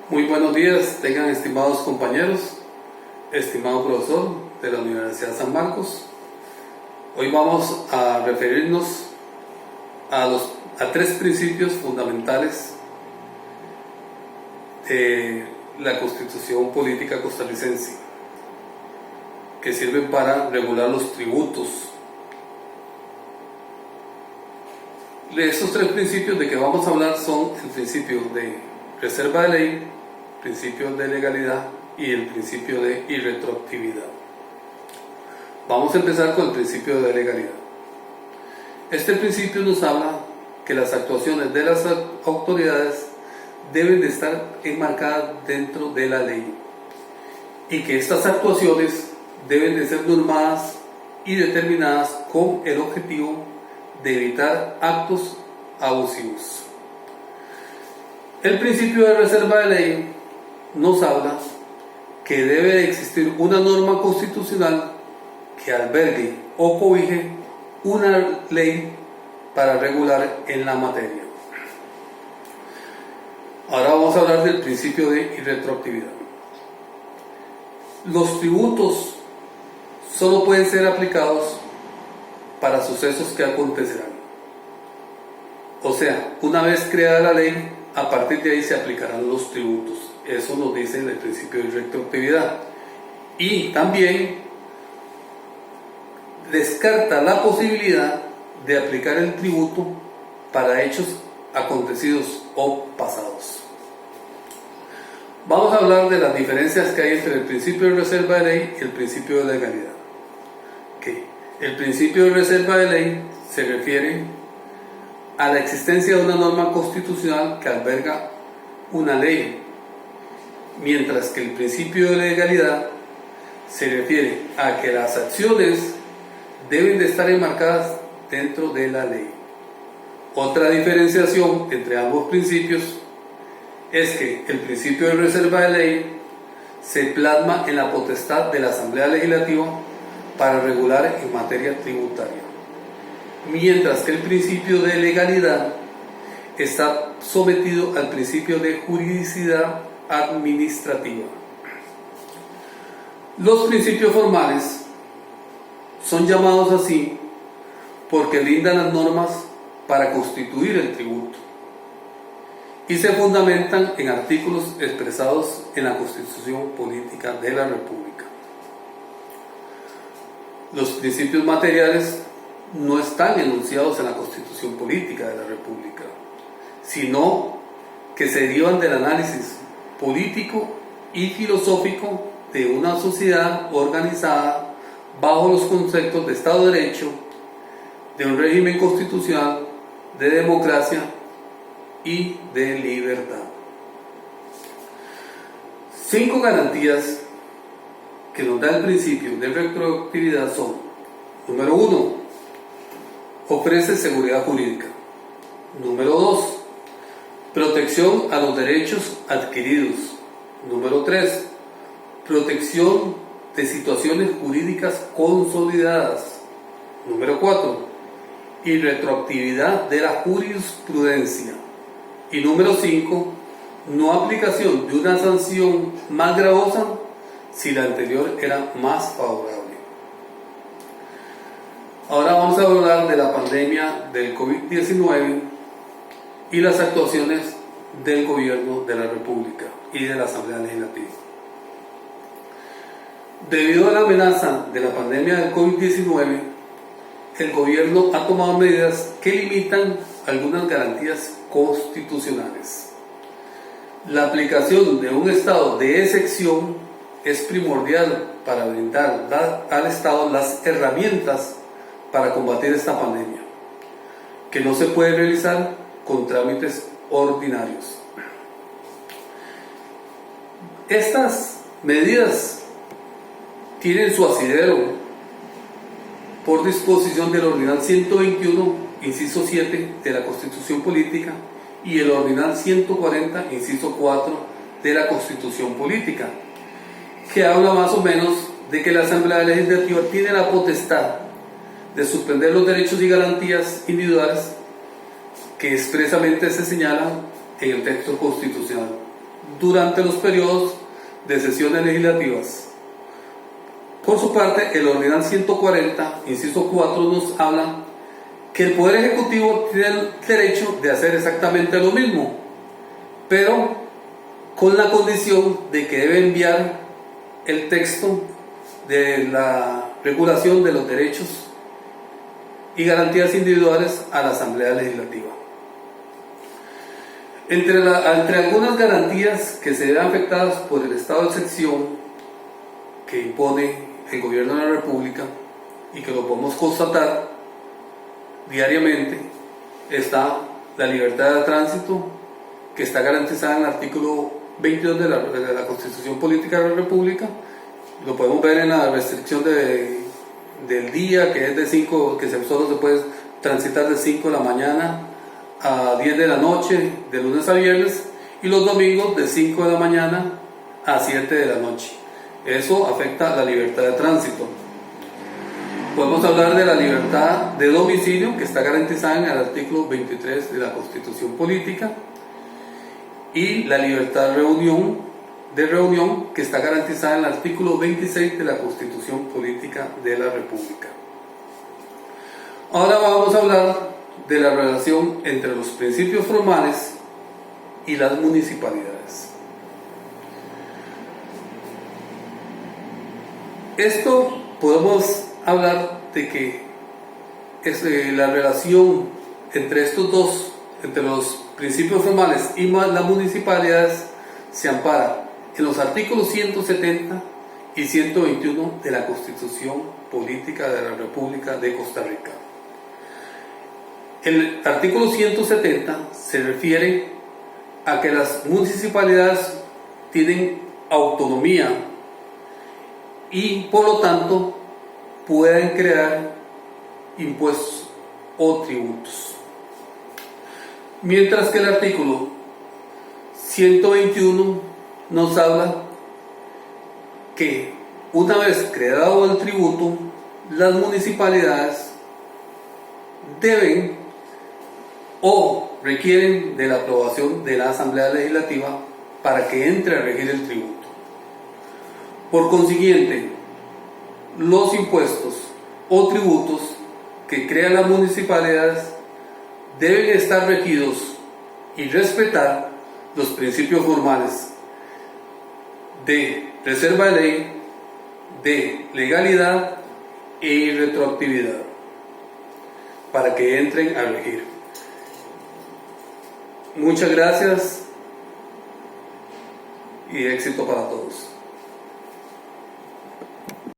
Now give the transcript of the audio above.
Muy buenos días, tengan estimados compañeros, estimado profesor de la Universidad San Marcos. Hoy vamos a referirnos a tres principios fundamentales de la Constitución Política Costarricense que sirven para regular los tributos. De estos tres principios de que vamos a hablar son el principio de reserva de ley, el principio de legalidad y el principio de irretroactividad. Vamos a empezar con el principio de legalidad. Este principio nos habla que las actuaciones de las autoridades deben de estar enmarcadas dentro de la ley y que estas actuaciones deben de ser normadas y determinadas con el objetivo de evitar actos abusivos. El principio de reserva de ley nos habla que debe de existir una norma constitucional que albergue o cobije una ley para regular en la materia. Ahora vamos a hablar del principio de irretroactividad. Los tributos solo pueden ser aplicados para sucesos que acontecerán. O sea, una vez creada la ley, a partir de ahí se aplicarán los tributos. Eso nos dice el principio de irretroactividad. Y también descarta la posibilidad de aplicar el tributo para hechos acontecidos o pasados. Vamos a hablar de las diferencias que hay entre el principio de reserva de ley y el principio de legalidad. El principio de reserva de ley se refiere a la existencia de una norma constitucional que alberga una ley, mientras que el principio de legalidad se refiere a que las acciones deben de estar enmarcadas dentro de la ley. Otra diferenciación entre ambos principios es que el principio de reserva de ley se plasma en la potestad de la Asamblea Legislativa para regular en materia tributaria, mientras que el principio de legalidad está sometido al principio de juridicidad administrativa. Los principios formales son llamados así porque brindan las normas para constituir el tributo y se fundamentan en artículos expresados en la Constitución Política de la República. Los principios materiales no están enunciados en la Constitución Política de la República, sino que se derivan del análisis político y filosófico de una sociedad organizada bajo los conceptos de Estado de Derecho, de un régimen constitucional, de democracia y de libertad. 5 garantías que nos da el principio de retroactividad son: número 1, ofrece seguridad jurídica. Número 2, protección a los derechos adquiridos. Número 3, protección de situaciones jurídicas consolidadas. Número 4, irretroactividad de la jurisprudencia. Y número 5, no aplicación de una sanción más gravosa si la anterior era más favorable. Ahora vamos a hablar de la pandemia del COVID-19 y las actuaciones del gobierno de la República y de la Asamblea Legislativa. Debido a la amenaza de la pandemia del COVID-19, el gobierno ha tomado medidas que limitan algunas garantías constitucionales. La aplicación de un estado de excepción es primordial para brindar al Estado las herramientas para combatir esta pandemia, que no se puede realizar con trámites ordinarios. Estas medidas tienen su asidero por disposición del Ordinal 121, inciso 7 de la Constitución Política y el Ordinal 140, inciso 4 de la Constitución Política, que habla más o menos de que la Asamblea Legislativa tiene la potestad de suspender los derechos y garantías individuales que expresamente se señalan en el texto constitucional durante los periodos de sesiones legislativas. Por su parte, el Ordenal 140, inciso 4, nos habla que el Poder Ejecutivo tiene el derecho de hacer exactamente lo mismo, pero con la condición de que debe enviar el texto de la regulación de los derechos y garantías individuales a la Asamblea Legislativa. Entre algunas garantías que se ven afectadas por el estado de excepción que impone el Gobierno de la República y que lo podemos constatar diariamente, está la libertad de tránsito, que está garantizada en el artículo 22 de la Constitución Política de la República. Lo podemos ver en la restricción del día, que es de 5, que solo se puede transitar de 5 de la mañana a 10 de la noche, de lunes a viernes, y los domingos de 5 de la mañana a 7 de la noche. Eso afecta la libertad de tránsito. Podemos hablar de la libertad de domicilio, que está garantizada en el artículo 23 de la Constitución Política, y la libertad de reunión, que está garantizada en el artículo 26 de la Constitución Política de la República. Ahora vamos a hablar de la relación entre los principios formales y las municipalidades. Esto podemos hablar de que la relación entre estos dos, entre los principios formales y las municipalidades, se ampara en los artículos 170 y 121 de la Constitución Política de la República de Costa Rica. El artículo 170 se refiere a que las municipalidades tienen autonomía y por lo tanto pueden crear impuestos o tributos. Mientras que el artículo 121 nos habla que una vez creado el tributo, las municipalidades deben o requieren de la aprobación de la Asamblea Legislativa para que entre a regir el tributo. Por consiguiente, los impuestos o tributos que crean las municipalidades deben estar regidos y respetar los principios formales de reserva de ley, de legalidad y retroactividad para que entren a regir. Muchas gracias y éxito para todos.